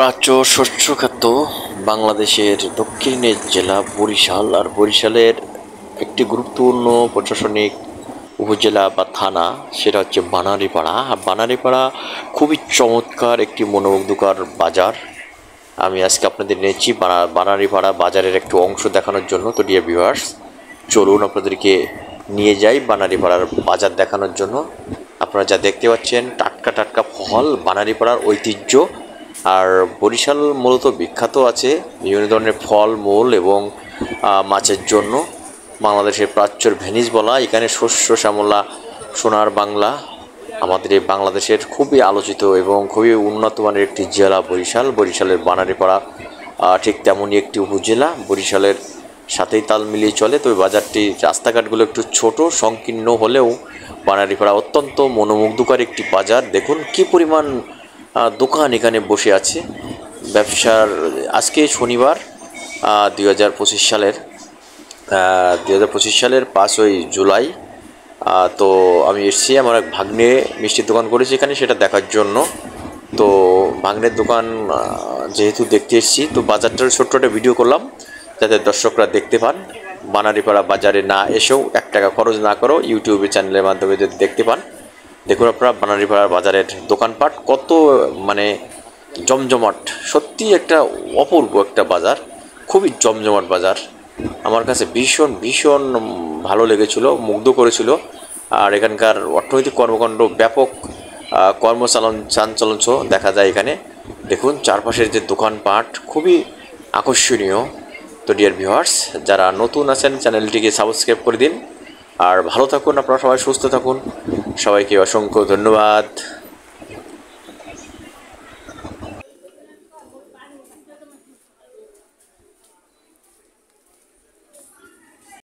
প্রাচ্য শস্য খাদ্য বাংলাদেশের দক্ষিণের জেলা বরিশাল, আর বরিশালের একটি গুরুত্বপূর্ণ প্রশাসনিক উপজেলা বা থানা, সেটা হচ্ছে বানারীপাড়া। বানারীপাড়া খুবই চমৎকার একটি মনোমুগ্ধকর বাজার। আমি আজকে আপনাদের নিয়েছি বানারীপাড়া বাজারের একটু অংশ দেখানোর জন্য। তো ডিয়ার ভিউয়ার্স, চলুন আপনাদেরকে নিয়ে যাই বানারীপাড়ার বাজার দেখানোর জন্য। আপনারা যা দেখতে পাচ্ছেন, টাটকা টাটকা ফল, বানারীপাড়ার ঐতিহ্য। আর বরিশাল মূলত বিখ্যাত আছে বিভিন্ন ধরনের ফল মূল এবং মাছের জন্য। বাংলাদেশের প্রাচ্যর ভেনিস বলা, এখানে শস্য শ্যামলা সোনার বাংলা। আমাদের এই বাংলাদেশের খুবই আলোচিত এবং খুবই উন্নত মানের একটি জেলা বরিশাল। বরিশালের বানারীপাড়া ঠিক তেমনই একটি উপজেলা, বরিশালের সাথেই তাল মিলিয়ে চলে। তবে বাজারটি রাস্তাঘাটগুলো একটু ছোট সংকীর্ণ হলেও বানারীপাড়া অত্যন্ত মনোমুগ্ধকর একটি বাজার। দেখুন কি পরিমাণ দোকান এখানে বসে আছে ব্যবসার। আজকে শনিবার 2025 সালের 5ই জুলাই। তো আমি এসেছি, আমার এক ভাগ্নে মিষ্টির দোকান করেছি এখানে, সেটা দেখার জন্য। তো ভাগ্নের দোকান যেহেতু দেখতে এসেছি, তো বাজারটার ছোট্ট একটা ভিডিও করলাম যাতে দর্শকরা দেখতে পান। বানারীপাড়া বাজারে না এসেও 1 টাকা খরচ না করেও ইউটিউবে চ্যানেলের মাধ্যমে যদি দেখতে পান। দেখুন আপনারা বানারীপাড়া বাজারের দোকানপাট কত মানে জমজমাট। সত্যি একটা অপূর্ব একটা বাজার, খুবই জমজমাট বাজার। আমার কাছে ভীষণ ভীষণ ভালো লেগেছিল, মুগ্ধ করেছিল। আর এখানকার অর্থনৈতিক কর্মকাণ্ড ব্যাপক চাঞ্চল্য দেখা যায় এখানে। দেখুন চারপাশের যে দোকানপাট খুবই আকর্ষণীয়। তো ডিয়ার ভিউয়ার্স, যারা নতুন আছেন চ্যানেলটিকে সাবস্ক্রাইব করে দিন। আর ভালো থাকুন আপনারা, সবাই সুস্থ থাকুন। সবাইকে অসংখ্য ধন্যবাদ।